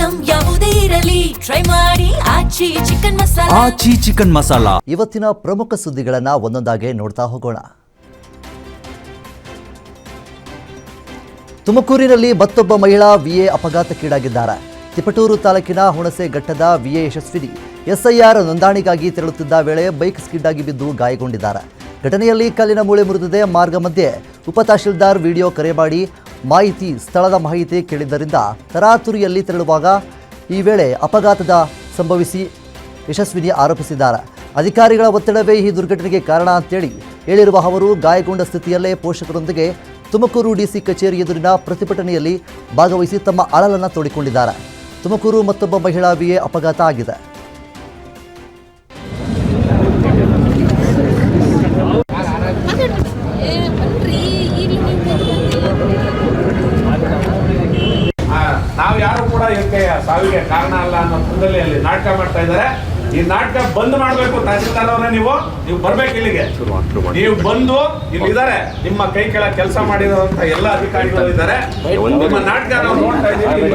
Item ಯಾವುದೇ ಇರಲಿ try ಮಾಡಿ ಆಚಿ ಚಿಕನ್ ಮಸಾಲಾ. ಇವತ್ತಿನ ಪ್ರಮುಖ ಸುದ್ದಿಗಳನ್ನು ಒಂದೊಂದಾಗಿ ನೋಡ್ತಾ ಹೋಗೋಣ. ತುಮಕೂರಿನಲ್ಲಿ ಮತ್ತೊಬ್ಬ ಮಹಿಳಾ ವಿಎ ಅಪಘಾತಕ್ಕೀಡಾಗಿದ್ದಾರೆ. ತಿಪಟೂರು ತಾಲೂಕಿನ ಹುಣಸೆ ಘಟ್ಟದ ವಿಎ ಯಶಸ್ವಿನಿ ಎಸ್ಐಆರ್ ನೋಂದಣಿಗಾಗಿ ತೆರಳುತ್ತಿದ್ದ ವೇಳೆ ಬೈಕ್ ಸ್ಕಿಡ್ ಆಗಿ ಬಿದ್ದು ಗಾಯಗೊಂಡಿದ್ದಾರೆ. ಘಟನೆಯಲ್ಲಿ ಕಲ್ಲಿನ ಮೂಳೆ ಮುರಿದಿದೆ. ಮಾರ್ಗ ಮಧ್ಯೆ ಉಪತಹಶೀಲ್ದಾರ್ ವಿಡಿಯೋ ಕರೆ ಮಾಡಿ ಸ್ಥಳದ ಮಾಹಿತಿ ಕೇಳಿದ್ದರಿಂದ ತರಾತುರಿಯಲ್ಲಿ ತೆರಳುವಾಗ ಈ ವೇಳೆ ಅಪಘಾತದ ಸಂಭವಿಸಿ ಯಶಸ್ವಿನಿ ಆರೋಪಿಸಿದ್ದಾರೆ. ಅಧಿಕಾರಿಗಳ ಒತ್ತಡವೇ ಈ ದುರ್ಘಟನೆಗೆ ಕಾರಣ ಅಂತೇಳಿ ಹೇಳಿರುವ ಅವರು ಗಾಯಗೊಂಡ ಸ್ಥಿತಿಯಲ್ಲೇ ಪೋಷಕರೊಂದಿಗೆ ತುಮಕೂರು ಡಿಸಿ ಕಚೇರಿ ಎದುರಿನ ಪ್ರತಿಭಟನೆಯಲ್ಲಿ ಭಾಗವಹಿಸಿ ತಮ್ಮ ಅಳಲನ್ನು ತೋಡಿಕೊಂಡಿದ್ದಾರೆ. ತುಮಕೂರು ಮತ್ತೊಬ್ಬ ಮಹಿಳಾ ವಿಎ ಅಪಘಾತ ಆಗಿದೆ. ನಾವು ಯಾರು ಕೂಡ ಇದಕ್ಕೆ ಸಾವಿಗೆ ಕಾರಣ ಅಲ್ಲ ಅನ್ನೋ ಪುಂಡಲಿಯಲ್ಲಿ ನಾಟಕ ಮಾಡ್ತಾ ಇದ್ದಾರೆ. ಈ ನಾಟಕ ಬಂದ್ ಮಾಡಬೇಕು. ತಹಸೀಲ್ದಾರ್ ಅವರೇ ನೀವು ಬರ್ಬೇಕು ಇಲ್ಲಿಗೆ. ನೀವು ಬಂದು ಇಲ್ಲಿದ್ದಾರೆ, ನಿಮ್ಮ ಕೈ ಕೆಳಗೆ ಕೆಲಸ ಮಾಡಿರುವಂತ ಎಲ್ಲ ಅಧಿಕಾರಿಗಳು ಇದ್ದಾರೆ. ನಿಮ್ಮ ನಾಟಕ ನಾವು ನೋಡ್ತಾ ಇದ್ದೀವಿ.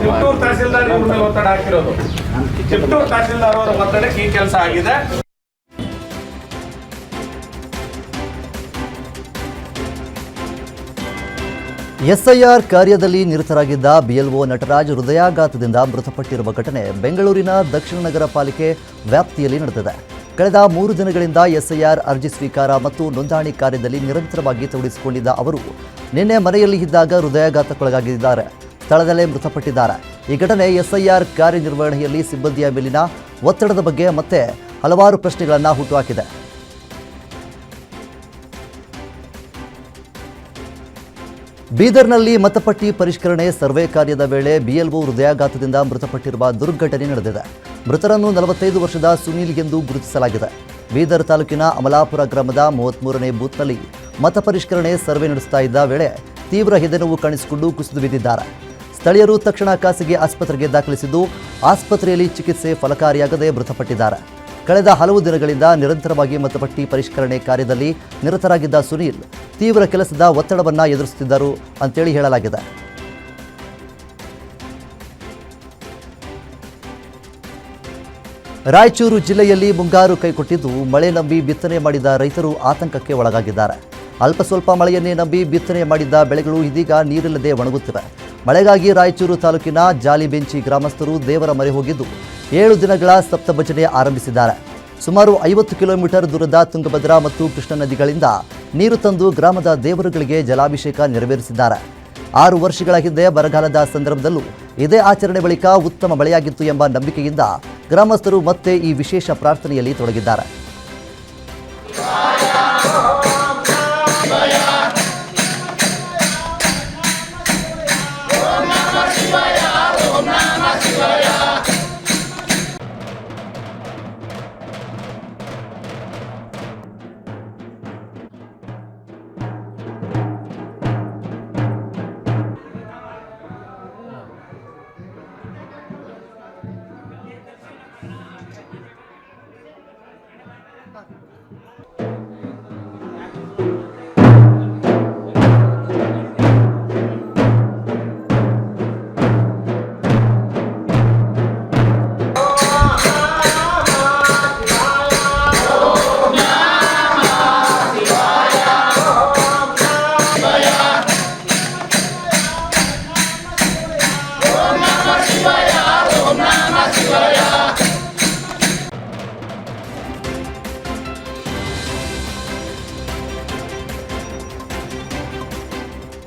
ಚಿತ್ತೂರು ತಹಸೀಲ್ದಾರ್ ಇವ್ರ ಮೇಲೆ ಒತ್ತಡ ಹಾಕಿರೋದು. ಚಿತ್ತೂರು ತಹಸೀಲ್ದಾರ್ ಅವರ ಒತ್ತಡಕ್ಕೆ ಈ ಕೆಲಸ ಆಗಿದೆ. ಎಸ್ಐಆರ್ ಕಾರ್ಯದಲ್ಲಿ ನಿರತರಾಗಿದ್ದ ಬಿಎಲ್ಒ ನಟರಾಜ್ ಹೃದಯಾಘಾತದಿಂದ ಮೃತಪಟ್ಟಿರುವ ಘಟನೆ ಬೆಂಗಳೂರಿನ ದಕ್ಷಿಣ ನಗರ ಪಾಲಿಕೆ ವ್ಯಾಪ್ತಿಯಲ್ಲಿ ನಡೆದಿದೆ. ಕಳೆದ 3 ದಿನಗಳಿಂದ ಎಸ್ಐಆರ್ ಅರ್ಜಿ ಸ್ವೀಕಾರ ಮತ್ತು ನೋಂದಣಿ ಕಾರ್ಯದಲ್ಲಿ ನಿರಂತರವಾಗಿ ತೊಡಗಿಸಿಕೊಂಡಿದ್ದ ಅವರು ನಿನ್ನೆ ಮನೆಯಲ್ಲಿ ಇದ್ದಾಗ ಹೃದಯಾಘಾತಕ್ಕೊಳಗಾಗಿದ್ದಾರೆ. ಸ್ಥಳದಲ್ಲೇ ಮೃತಪಟ್ಟಿದ್ದಾರೆ. ಈ ಘಟನೆ ಎಸ್ಐಆರ್ ಕಾರ್ಯನಿರ್ವಹಣೆಯಲ್ಲಿ ಸಿಬ್ಬಂದಿಯ ಮೇಲಿನ ಒತ್ತಡದ ಬಗ್ಗೆ ಮತ್ತೆ ಹಲವಾರು ಪ್ರಶ್ನೆಗಳನ್ನು ಹುಟ್ಟುಹಾಕಿದೆ. ಬೀದರ್ನಲ್ಲಿ ಮತಪಟ್ಟಿ ಪರಿಷ್ಕರಣೆ ಸರ್ವೆ ಕಾರ್ಯದ ವೇಳೆ ಬಿಎಲ್ಒ ಹೃದಯಾಘಾತದಿಂದ ಮೃತಪಟ್ಟಿರುವ ದುರ್ಘಟನೆ ನಡೆದಿದೆ. ಮೃತರನ್ನು 45 ವರ್ಷದ ಸುನೀಲ್ ಎಂದು ಗುರುತಿಸಲಾಗಿದೆ. ಬೀದರ್ ತಾಲೂಕಿನ ಅಮಲಾಪುರ ಗ್ರಾಮದ 33ನೇ ಬೂತ್ನಲ್ಲಿ ಮತ ಪರಿಷ್ಕರಣೆ ಸರ್ವೆ ನಡೆಸ್ತಾ ಇದ್ದ ವೇಳೆ ತೀವ್ರ ಎದೆನೋವು ಕಾಣಿಸಿಕೊಂಡು ಕುಸಿದು ಬಿದ್ದಿದ್ದಾರೆ. ಸ್ಥಳೀಯರು ತಕ್ಷಣ ಖಾಸಗಿ ಆಸ್ಪತ್ರೆಗೆ ದಾಖಲಿಸಿದ್ದು ಆಸ್ಪತ್ರೆಯಲ್ಲಿ ಚಿಕಿತ್ಸೆ ಫಲಕಾರಿಯಾಗದೆ ಮೃತಪಟ್ಟಿದ್ದಾರೆ. ಕಳೆದ ಹಲವು ದಿನಗಳಿಂದ ನಿರಂತರವಾಗಿ ಮತಪಟ್ಟಿ ಪರಿಷ್ಕರಣೆ ಕಾರ್ಯದಲ್ಲಿ ನಿರತರಾಗಿದ್ದ ಸುನೀಲ್ ತೀವ್ರ ಕೆಲಸದ ಒತ್ತಡವನ್ನು ಎದುರಿಸುತ್ತಿದ್ದರು ಅಂತೇಳಿ ಹೇಳಲಾಗಿದೆ. ರಾಯಚೂರು ಜಿಲ್ಲೆಯಲ್ಲಿ ಮುಂಗಾರು ಕೈಕೊಟ್ಟಿದ್ದು ಮಳೆ ನಂಬಿ ಬಿತ್ತನೆ ಮಾಡಿದ ರೈತರು ಆತಂಕಕ್ಕೆ ಒಳಗಾಗಿದ್ದಾರೆ. ಅಲ್ಪ ಸ್ವಲ್ಪ ಮಳೆಯನ್ನೇ ನಂಬಿ ಬಿತ್ತನೆ ಮಾಡಿದ್ದ ಬೆಳೆಗಳು ಇದೀಗ ನೀರಿಲ್ಲದೆ ಒಣಗುತ್ತಿವೆ. ಮಳೆಗಾಗಿ ರಾಯಚೂರು ತಾಲೂಕಿನ ಜಾಲಿಬೆಂಚಿ ಗ್ರಾಮಸ್ಥರು ದೇವರ ಮೊರೆ ಹೋಗಿದ್ದು 7 ದಿನಗಳ ಸಪ್ತಭಜನೆ ಆರಂಭಿಸಿದ್ದಾರೆ. ಸುಮಾರು 50 ಕಿಲೋಮೀಟರ್ ದೂರದ ತುಂಗಭದ್ರಾ ಮತ್ತು ಕೃಷ್ಣಾ ನದಿಗಳಿಂದ ನೀರು ತಂದು ಗ್ರಾಮದ ದೇವರುಗಳಿಗೆ ಜಲಾಭಿಷೇಕ ನೆರವೇರಿಸಿದ್ದಾರೆ. 6 ವರ್ಷಗಳ ಹಿಂದೆ ಬರಗಾಲದ ಸಂದರ್ಭದಲ್ಲೂ ಇದೇ ಆಚರಣೆ ಬಳಿಕ ಉತ್ತಮ ಮಳೆಯಾಗಿತ್ತು ಎಂಬ ನಂಬಿಕೆಯಿಂದ ಗ್ರಾಮಸ್ಥರು ಮತ್ತೆ ಈ ವಿಶೇಷ ಪ್ರಾರ್ಥನೆಯಲ್ಲಿ ತೊಡಗಿದ್ದಾರೆ.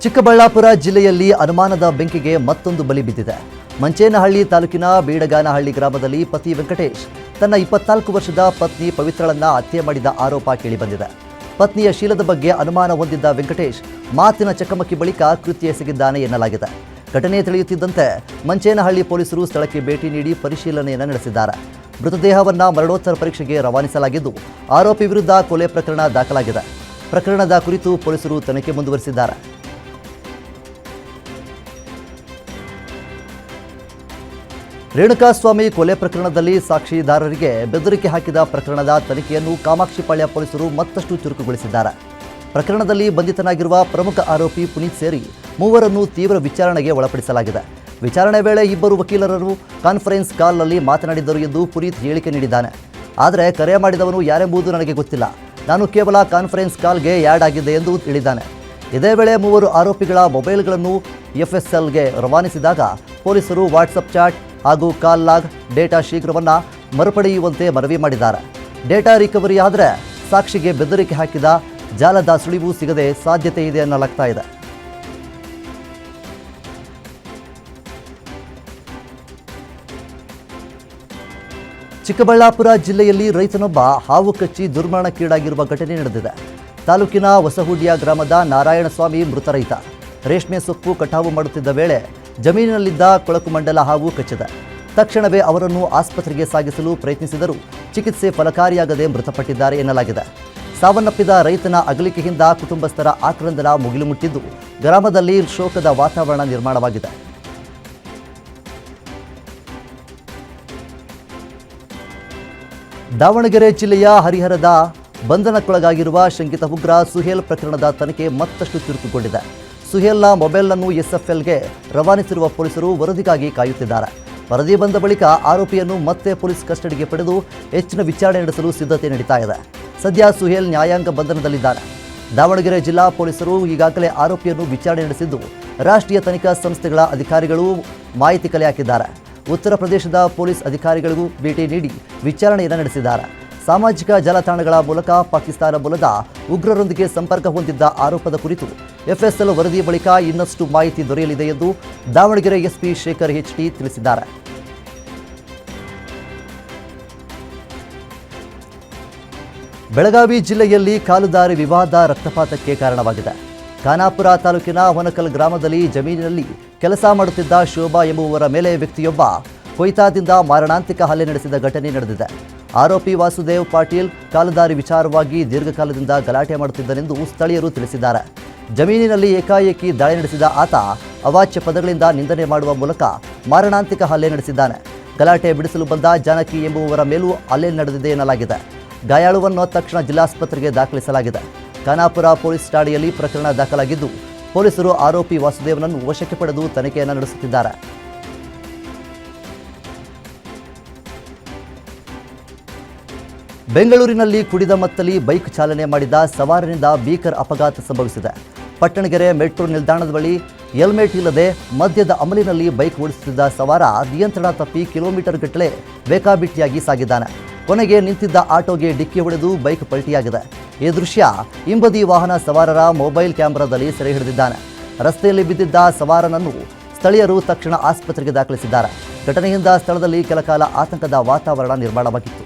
ಚಿಕ್ಕಬಳ್ಳಾಪುರ ಜಿಲ್ಲೆಯಲ್ಲಿ ಅನುಮಾನದ ಬೆಂಕಿಗೆ ಮತ್ತೊಂದು ಬಲಿ ಬಿದ್ದಿದೆ. ಮಂಚೇನಹಳ್ಳಿ ತಾಲೂಕಿನ ಬೀಡಗಾನಹಳ್ಳಿ ಗ್ರಾಮದಲ್ಲಿ ಪತಿ ವೆಂಕಟೇಶ್ ತನ್ನ 24 ವರ್ಷದ ಪತ್ನಿ ಪವಿತ್ರಳನ್ನ ಹತ್ಯೆ ಮಾಡಿದ ಆರೋಪ ಕೇಳಿಬಂದಿದೆ. ಪತ್ನಿಯ ಶೀಲದ ಬಗ್ಗೆ ಅನುಮಾನ ಹೊಂದಿದ್ದ ವೆಂಕಟೇಶ್ ಮಾತಿನ ಚಕಮಕಿ ಬಳಿಕ ಕೃತ್ಯ ಎಸಗಿದ್ದಾನೆ ಎನ್ನಲಾಗಿದೆ. ಘಟನೆ ತಿಳಿಯುತ್ತಿದ್ದಂತೆ ಮಂಚೇನಹಳ್ಳಿ ಪೊಲೀಸರು ಸ್ಥಳಕ್ಕೆ ಭೇಟಿ ನೀಡಿ ಪರಿಶೀಲನೆಯನ್ನು ನಡೆಸಿದ್ದಾರೆ. ಮೃತದೇಹವನ್ನು ಮರಣೋತ್ತರ ಪರೀಕ್ಷೆಗೆ ರವಾನಿಸಲಾಗಿದ್ದು ಆರೋಪಿ ವಿರುದ್ಧ ಕೊಲೆ ಪ್ರಕರಣ ದಾಖಲಾಗಿದೆ. ಪ್ರಕರಣದ ಕುರಿತು ಪೊಲೀಸರು ತನಿಖೆ ಮುಂದುವರೆಸಿದ್ದಾರೆ. ರೇಣುಕಾಸ್ವಾಮಿ ಕೊಲೆ ಪ್ರಕರಣದಲ್ಲಿ ಸಾಕ್ಷಿದಾರರಿಗೆ ಬೆದರಿಕೆ ಹಾಕಿದ ಪ್ರಕರಣದ ತನಿಖೆಯನ್ನು ಕಾಮಾಕ್ಷಿಪಾಳ್ಯ ಪೊಲೀಸರು ಮತ್ತಷ್ಟು ಚುರುಕುಗೊಳಿಸಿದ್ದಾರೆ. ಪ್ರಕರಣದಲ್ಲಿ ಬಂಧಿತನಾಗಿರುವ ಪ್ರಮುಖ ಆರೋಪಿ ಪುನೀತ್ ಸೇರಿ ಮೂವರನ್ನು ತೀವ್ರ ವಿಚಾರಣೆಗೆ ಒಳಪಡಿಸಲಾಗಿದೆ. ವಿಚಾರಣೆ ವೇಳೆ ಇಬ್ಬರು ವಕೀಲರು ಕಾನ್ಫರೆನ್ಸ್ ಕಾಲ್ನಲ್ಲಿ ಮಾತನಾಡಿದ್ದರು ಎಂದು ಪುನೀತ್ ಹೇಳಿಕೆ ನೀಡಿದ್ದಾನೆ. ಆದರೆ ಕರೆ ಮಾಡಿದವನು ಯಾರೆಂಬುದು ನನಗೆ ಗೊತ್ತಿಲ್ಲ, ನಾನು ಕೇವಲ ಕಾನ್ಫರೆನ್ಸ್ ಕಾಲ್ಗೆ ಆ್ಯಡ್ ಆಗಿದ್ದೆ ಎಂದು ಹೇಳಿದ್ದಾನೆ. ಇದೇ ವೇಳೆ ಮೂವರು ಆರೋಪಿಗಳ ಮೊಬೈಲ್ಗಳನ್ನು FSLಗೆ ರವಾನಿಸಿದಾಗ ಪೊಲೀಸರು ವಾಟ್ಸಪ್ ಚಾಟ್ ಹಾಗೂ ಕಾಲ್ ಲಾಗ್ ಡೇಟಾ ಶೀಘ್ರವನ್ನು ಮರುಪಡೆಯುವಂತೆ ಮನವಿ ಮಾಡಿದ್ದಾರೆ. ಡೇಟಾ ರಿಕವರಿ ಆದರೆ ಸಾಕ್ಷಿಗೆ ಬೆದರಿಕೆ ಹಾಕಿದ ಜಾಲದ ಸುಳಿವು ಸಿಗದೆ ಸಾಧ್ಯತೆ ಇದೆ ಎನ್ನಲಾಗ್ತಾ ಇದೆ. ಚಿಕ್ಕಬಳ್ಳಾಪುರ ಜಿಲ್ಲೆಯಲ್ಲಿ ರೈತನೊಬ್ಬ ಹಾವು ಕಚ್ಚಿ ದುರ್ಮರಣಕ್ಕೀಡಾಗಿರುವ ಘಟನೆ ನಡೆದಿದೆ. ತಾಲೂಕಿನ ಹೊಸಹುಡಿಯ ಗ್ರಾಮದ ನಾರಾಯಣಸ್ವಾಮಿ ಮೃತ ರೈತ. ರೇಷ್ಮೆ ಸೊಪ್ಪು ಕಟಾವು ಮಾಡುತ್ತಿದ್ದ ವೇಳೆ ಜಮೀನಿನಲ್ಲಿದ್ದ ಕೊಳಕು ಮಂಡಲ ಹಾವು ಕಚ್ಚಿದೆ. ತಕ್ಷಣವೇ ಅವರನ್ನು ಆಸ್ಪತ್ರೆಗೆ ಸಾಗಿಸಲು ಪ್ರಯತ್ನಿಸಿದರೂ ಚಿಕಿತ್ಸೆ ಫಲಕಾರಿಯಾಗದೆ ಮೃತಪಟ್ಟಿದ್ದಾರೆ ಎನ್ನಲಾಗಿದೆ. ಸಾವನ್ನಪ್ಪಿದ ರೈತನ ಅಗಲಿಕೆಯಿಂದ ಕುಟುಂಬಸ್ಥರ ಆಕ್ರಂದನ ಮುಗಿಲು ಮುಟ್ಟಿದ್ದು ಗ್ರಾಮದಲ್ಲಿ ಶೋಕದ ವಾತಾವರಣ ನಿರ್ಮಾಣವಾಗಿದೆ. ದಾವಣಗೆರೆ ಜಿಲ್ಲೆಯ ಹರಿಹರದ ಬಂಧನಕ್ಕೊಳಗಾಗಿರುವ ಶಂಕಿತ ಉಗ್ರ ಸುಹೇಲ್ ಪ್ರಕರಣದ ತನಿಖೆ ಮತ್ತಷ್ಟು ಚುರುಕುಗೊಂಡಿದೆ. ಸುಹೇಲ್ನ ಮೊಬೈಲ್ನನ್ನು SFLಗೆ ರವಾನಿಸಿರುವ ಪೊಲೀಸರು ವರದಿಗಾಗಿ ಕಾಯುತ್ತಿದ್ದಾರೆ. ವರದಿ ಬಂದ ಬಳಿಕ ಆರೋಪಿಯನ್ನು ಮತ್ತೆ ಪೊಲೀಸ್ ಕಸ್ಟಡಿಗೆ ಪಡೆದು ಹೆಚ್ಚಿನ ವಿಚಾರಣೆ ನಡೆಸಲು ಸಿದ್ಧತೆ ನಡೀತಾ ಇದೆ. ಸದ್ಯ ಸುಹೇಲ್ ನ್ಯಾಯಾಂಗ ಬಂಧನದಲ್ಲಿದ್ದಾನೆ. ದಾವಣಗೆರೆ ಜಿಲ್ಲಾ ಪೊಲೀಸರು ಈಗಾಗಲೇ ಆರೋಪಿಯನ್ನು ವಿಚಾರಣೆ ನಡೆಸಿದ್ದು ರಾಷ್ಟ್ರೀಯ ತನಿಖಾ ಸಂಸ್ಥೆಗಳ ಅಧಿಕಾರಿಗಳು ಮಾಹಿತಿ ಕಲೆ ಹಾಕಿದ್ದಾರೆ. ಉತ್ತರ ಪ್ರದೇಶದ ಪೊಲೀಸ್ ಅಧಿಕಾರಿಗಳಿಗೂ ಭೇಟಿ ನೀಡಿ ವಿಚಾರಣೆಯನ್ನು ನಡೆಸಿದ್ದಾರೆ. ಸಾಮಾಜಿಕ ಜಾಲತಾಣಗಳ ಮೂಲಕ ಪಾಕಿಸ್ತಾನ ಮೂಲದ ಉಗ್ರರೊಂದಿಗೆ ಸಂಪರ್ಕ ಹೊಂದಿದ್ದ ಆರೋಪದ ಕುರಿತು FSL ವರದಿ ಬಳಿಕ ಇನ್ನಷ್ಟು ಮಾಹಿತಿ ದೊರೆಯಲಿದೆ ಎಂದು ದಾವಣಗೆರೆ SP ಶೇಖರ್ HT ತಿಳಿಸಿದ್ದಾರೆ. ಬೆಳಗಾವಿ ಜಿಲ್ಲೆಯಲ್ಲಿ ಕಾಲುದಾರಿ ವಿವಾದ ರಕ್ತಪಾತಕ್ಕೆ ಕಾರಣವಾಗಿದೆ. ಖಾನಾಪುರ ತಾಲೂಕಿನ ಹೊನಕಲ್ ಗ್ರಾಮದಲ್ಲಿ ಜಮೀನಿನಲ್ಲಿ ಕೆಲಸ ಮಾಡುತ್ತಿದ್ದ ಶೋಭಾ ಎಂಬುವವರ ಮೇಲೆ ವ್ಯಕ್ತಿಯೊಬ್ಬ ಕೊಯ್ತಾದಿಂದ ಮಾರಣಾಂತಿಕ ಹಲ್ಲೆ ನಡೆಸಿದ ಘಟನೆ ನಡೆದಿದೆ. ಆರೋಪಿ ವಾಸುದೇವ್ ಪಾಟೀಲ್ ಕಾಲುದಾರಿ ವಿಚಾರವಾಗಿ ದೀರ್ಘಕಾಲದಿಂದ ಗಲಾಟೆ ಮಾಡುತ್ತಿದ್ದನೆಂದು ಸ್ಥಳೀಯರು ತಿಳಿಸಿದ್ದಾರೆ. ಜಮೀನಿನಲ್ಲಿ ಏಕಾಏಕಿ ದಾಳಿ ನಡೆಸಿದ ಆತ ಅವಾಚ್ಯ ಪದಗಳಿಂದ ನಿಂದನೆ ಮಾಡುವ ಮೂಲಕ ಮಾರಣಾಂತಿಕ ಹಲ್ಲೆ ನಡೆಸಿದ್ದಾನೆ. ಗಲಾಟೆ ಬಿಡಿಸಲು ಬಂದ ಜಾನಕಿ ಎಂಬುವವರ ಮೇಲೂ ಹಲ್ಲೆ ನಡೆದಿದೆ ಎನ್ನಲಾಗಿದೆ. ಗಾಯಾಳುವನ್ನು ತಕ್ಷಣ ಜಿಲ್ಲಾಸ್ಪತ್ರೆಗೆ ದಾಖಲಿಸಲಾಗಿದೆ. ಖಾನಾಪುರ ಪೊಲೀಸ್ ಠಾಣೆಯಲ್ಲಿ ಪ್ರಕರಣ ದಾಖಲಾಗಿದ್ದು ಪೊಲೀಸರು ಆರೋಪಿ ವಾಸುದೇವನನ್ನು ವಶಕ್ಕೆ ಪಡೆದು ತನಿಖೆಯನ್ನು ನಡೆಸುತ್ತಿದ್ದಾರೆ. ಬೆಂಗಳೂರಿನಲ್ಲಿ ಕುಡಿದ ಮತ್ತಲ್ಲಿ ಬೈಕ್ ಚಾಲನೆ ಮಾಡಿದ ಸವಾರನಿಂದ ಭೀಕರ ಅಪಘಾತ ಸಂಭವಿಸಿದೆ. ಪಟ್ಟಣಗೆರೆ ಮೆಟ್ರೋ ನಿಲ್ದಾಣದ ಬಳಿ ಹೆಲ್ಮೆಟ್ ಇಲ್ಲದೆ ಮದ್ಯದ ಅಮಲಿನಲ್ಲಿ ಬೈಕ್ ಓಡಿಸುತ್ತಿದ್ದ ಸವಾರ ನಿಯಂತ್ರಣ ತಪ್ಪಿ ಕಿಲೋಮೀಟರ್ ಗಟ್ಟಲೆ ಬೇಕಾಬಿಟ್ಟಿಯಾಗಿ ಸಾಗಿದ್ದಾನೆ. ಕೊನೆಗೆ ನಿಂತಿದ್ದ ಆಟೋಗೆ ಡಿಕ್ಕಿ ಹೊಡೆದು ಬೈಕ್ ಪಲ್ಟಿಯಾಗಿದೆ. ಈ ದೃಶ್ಯ ಹಿಂಬದಿ ವಾಹನ ಸವಾರರ ಮೊಬೈಲ್ ಕ್ಯಾಮೆರಾದಲ್ಲಿ ಸೆರೆ ಹಿಡಿದಿದ್ದಾನೆ. ರಸ್ತೆಯಲ್ಲಿ ಬಿದ್ದಿದ್ದ ಸವಾರನನ್ನು ಸ್ಥಳೀಯರು ತಕ್ಷಣ ಆಸ್ಪತ್ರೆಗೆ ದಾಖಲಿಸಿದ್ದಾರೆ. ಘಟನೆಯಿಂದ ಸ್ಥಳದಲ್ಲಿ ಕೆಲಕಾಲ ಆತಂಕದ ವಾತಾವರಣ ನಿರ್ಮಾಣವಾಗಿತ್ತು.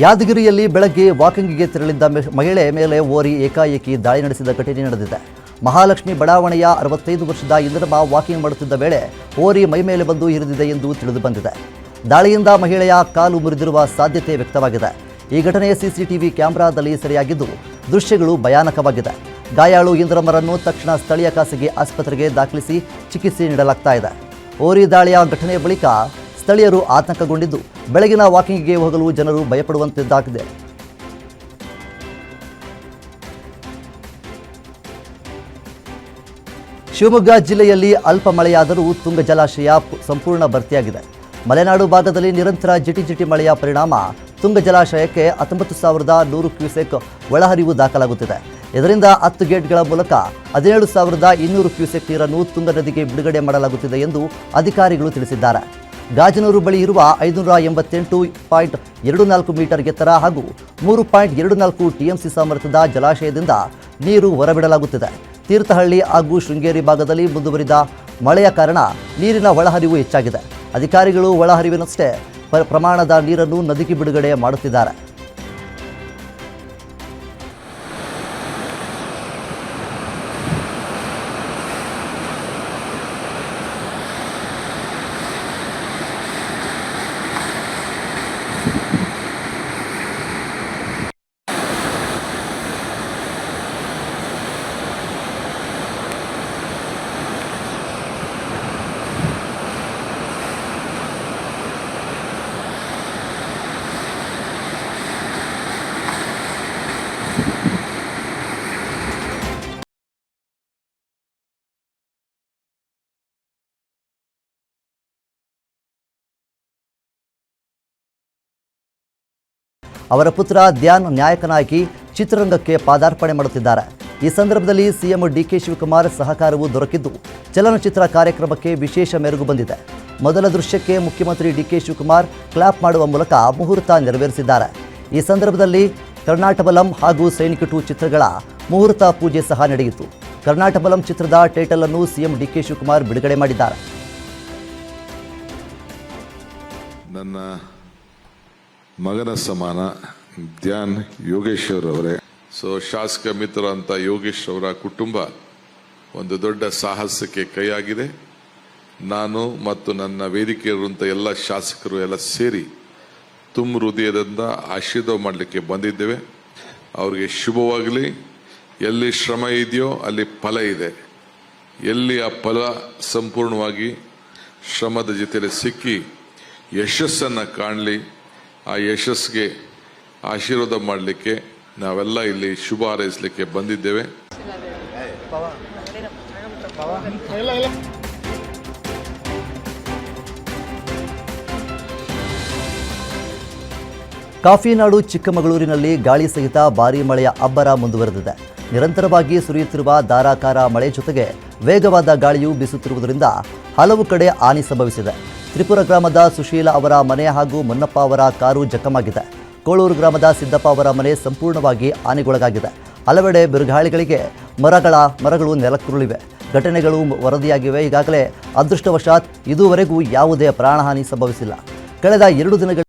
ಯಾದಗಿರಿಯಲ್ಲಿ ಬೆಳಗ್ಗೆ ವಾಕಿಂಗ್ಗೆ ತೆರಳಿದ್ದ ಮಹಿಳೆ ಮೇಲೆ ಓರಿ ಏಕಾಏಕಿ ದಾಳಿ ನಡೆಸಿದ ಘಟನೆ ನಡೆದಿದೆ. ಮಹಾಲಕ್ಷ್ಮಿ ಬಡಾವಣೆಯ 65 ವರ್ಷದ ಇಂದ್ರಮ್ಮ ವಾಕಿಂಗ್ ಮಾಡುತ್ತಿದ್ದ ವೇಳೆ ಓರಿ ಮೈಮೇಲೆ ಬಂದು ಇರಿದಿದೆ ಎಂದು ತಿಳಿದುಬಂದಿದೆ. ದಾಳಿಯಿಂದ ಮಹಿಳೆಯ ಕಾಲು ಮುರಿದಿರುವ ಸಾಧ್ಯತೆ ವ್ಯಕ್ತವಾಗಿದೆ. ಈ ಘಟನೆ CCTV ಕ್ಯಾಮೆರಾದಲ್ಲಿ ಸೆರೆಯಾಗಿದ್ದು ದೃಶ್ಯಗಳು ಭಯಾನಕವಾಗಿದೆ. ಗಾಯಾಳು ಇಂದ್ರಮ್ಮರನ್ನು ತಕ್ಷಣ ಸ್ಥಳೀಯ ಖಾಸಗಿ ಆಸ್ಪತ್ರೆಗೆ ದಾಖಲಿಸಿ ಚಿಕಿತ್ಸೆ ನೀಡಲಾಗ್ತಾ ಇದೆ. ಓರಿ ದಾಳಿಯ ಘಟನೆಯ ಬಳಿಕ ಸ್ಥಳೀಯರು ಆತಂಕಗೊಂಡಿದ್ದು ಬೆಳಗಿನ ವಾಕಿಂಗ್ಗೆ ಹೋಗಲು ಜನರು ಭಯಪಡುವಂತಿದ್ದಾಗಿದೆ. ಶಿವಮೊಗ್ಗ ಜಿಲ್ಲೆಯಲ್ಲಿ ಅಲ್ಪ ಮಳೆಯಾದರೂ ತುಂಗ ಜಲಾಶಯ ಸಂಪೂರ್ಣ ಭರ್ತಿಯಾಗಿದೆ. ಮಲೆನಾಡು ಭಾಗದಲ್ಲಿ ನಿರಂತರ ಜಿಟಿ ಮಳೆಯ ಪರಿಣಾಮ ತುಂಗ ಜಲಾಶಯಕ್ಕೆ 19,100 ಕ್ಯೂಸೆಕ್ ಒಳಹರಿವು ದಾಖಲಾಗುತ್ತಿದೆ. ಇದರಿಂದ 10 ಗೇಟ್ಗಳ ಮೂಲಕ 17,200 ಕ್ಯೂಸೆಕ್ ನೀರನ್ನು ತುಂಗ ನದಿಗೆ ಬಿಡುಗಡೆ ಮಾಡಲಾಗುತ್ತಿದೆ ಎಂದು ಅಧಿಕಾರಿಗಳು ತಿಳಿಸಿದ್ದಾರೆ. ಗಾಜನೂರು ಬಳಿ ಇರುವ 588.24 ಮೀಟರ್ ಎತ್ತರ ಹಾಗೂ 3.24 TMC ಸಾಮರ್ಥ್ಯದ ಜಲಾಶಯದಿಂದ ನೀರು ಹೊರಬಿಡಲಾಗುತ್ತಿದೆ. ತೀರ್ಥಹಳ್ಳಿ ಹಾಗೂ ಶೃಂಗೇರಿ ಭಾಗದಲ್ಲಿ ಮುಂದುವರಿದ ಮಳೆಯ ಕಾರಣ ನೀರಿನ ಒಳಹರಿವು ಹೆಚ್ಚಾಗಿದೆ. ಅಧಿಕಾರಿಗಳು ಒಳಹರಿವಿನಷ್ಟೇ ಪ್ರಮಾಣದ ನೀರನ್ನು ನದಿಗೆ ಬಿಡುಗಡೆ ಮಾಡುತ್ತಿದ್ದಾರೆ. ಅವರ ಪುತ್ರ ಧ್ಯಾನ್ ನಾಯಕನಾಗಿ ಚಿತ್ರರಂಗಕ್ಕೆ ಪಾದಾರ್ಪಣೆ ಮಾಡುತ್ತಿದ್ದಾರೆ. ಈ ಸಂದರ್ಭದಲ್ಲಿ ಸಿಎಂ ಡಿಕೆ ಶಿವಕುಮಾರ್ ಸಹಕಾರವೂ ದೊರಕಿದ್ದು ಚಲನಚಿತ್ರ ಕಾರ್ಯಕ್ರಮಕ್ಕೆ ವಿಶೇಷ ಮೆರುಗು ಬಂದಿದೆ. ಮೊದಲ ದೃಶ್ಯಕ್ಕೆ ಮುಖ್ಯಮಂತ್ರಿ ಡಿಕೆ ಶಿವಕುಮಾರ್ ಕ್ಲಾಪ್ ಮಾಡುವ ಮೂಲಕ ಮುಹೂರ್ತ ನೆರವೇರಿಸಿದ್ದಾರೆ. ಈ ಸಂದರ್ಭದಲ್ಲಿ ಕರ್ನಾಟಬಲಂ ಹಾಗೂ ಸೈನಿಕ 2 ಚಿತ್ರಗಳ ಮುಹೂರ್ತ ಪೂಜೆ ಸಹ ನಡೆಯಿತು. ಕರ್ನಾಟಬಲಂ ಚಿತ್ರದ ಟೈಟಲ್ ಅನ್ನು ಸಿಎಂ ಡಿಕೆ ಶಿವಕುಮಾರ್ ಬಿಡುಗಡೆ ಮಾಡಿದ್ದಾರೆ. ನನ್ನ ಮಗನ ಸಮಾನ ಧ್ಯಾನ್ ಯೋಗೇಶ್ವರ್ ಅವರೇ. ಶಾಸಕ ಮಿತ್ರ ಅಂತ ಯೋಗೇಶ್ ಅವರ ಕುಟುಂಬ ಒಂದು ದೊಡ್ಡ ಸಾಹಸಕ್ಕೆ ಕೈಯಾಗಿದೆ. ನಾನು ಮತ್ತು ನನ್ನ ವೇದಿಕೆ ಇರುವಂಥ ಎಲ್ಲ ಶಾಸಕರು ಎಲ್ಲ ಸೇರಿ ತುಂಬ ಹೃದಯದಿಂದ ಆಶೀರ್ವಾದ ಮಾಡಲಿಕ್ಕೆ ಬಂದಿದ್ದೇವೆ. ಅವರಿಗೆ ಶುಭವಾಗಲಿ. ಎಲ್ಲಿ ಶ್ರಮ ಇದೆಯೋ ಅಲ್ಲಿ ಫಲ ಇದೆ. ಎಲ್ಲಿ ಆ ಫಲ ಸಂಪೂರ್ಣವಾಗಿ ಶ್ರಮದ ಜೊತೆಯಲ್ಲಿ ಸಿಕ್ಕಿ ಯಶಸ್ಸನ್ನು ಕಾಣಲಿ. ಆ ಯಶಸ್ಸಿಗೆ ಆಶೀರ್ವಾದ ಮಾಡಲಿಕ್ಕೆ ನಾವೆಲ್ಲ ಇಲ್ಲಿ ಶುಭ ಹಾರೈಸಲಿಕ್ಕೆ ಬಂದಿದ್ದೇವೆ. ಕಾಫಿನಾಡು ಚಿಕ್ಕಮಗಳೂರಿನಲ್ಲಿ ಗಾಳಿ ಸಹಿತ ಭಾರೀ ಮಳೆಯ ಅಬ್ಬರ ಮುಂದುವರೆದಿದೆ. ನಿರಂತರವಾಗಿ ಸುರಿಯುತ್ತಿರುವ ಧಾರಾಕಾರ ಮಳೆ ಜೊತೆಗೆ ವೇಗವಾದ ಗಾಳಿಯು ಬೀಸುತ್ತಿರುವುದರಿಂದ ಹಲವು ಕಡೆ ಹಾನಿ ಸಂಭವಿಸಿದೆ. ತ್ರಿಪುರ ಗ್ರಾಮದ ಸುಶೀಲ ಅವರ ಮನೆ ಹಾಗೂ ಮೊನ್ನಪ್ಪ ಅವರ ಕಾರು ಜಖಮಾಗಿದೆ. ಕೋಳೂರು ಗ್ರಾಮದ ಸಿದ್ದಪ್ಪ ಅವರ ಮನೆ ಸಂಪೂರ್ಣವಾಗಿ ಹಾನಿಗೊಳಗಾಗಿದೆ. ಹಲವೆಡೆ ಬಿರುಗಾಳಿಗಳಿಗೆ ಮರಗಳು ನೆಲಕ್ಕುರುಳಿವೆ. ಘಟನೆಗಳು ವರದಿಯಾಗಿವೆ. ಈಗಾಗಲೇ ಅದೃಷ್ಟವಶಾತ್ ಇದುವರೆಗೂ ಯಾವುದೇ ಪ್ರಾಣಹಾನಿ ಸಂಭವಿಸಿಲ್ಲ. ಕಳೆದ 2 ದಿನಗಳ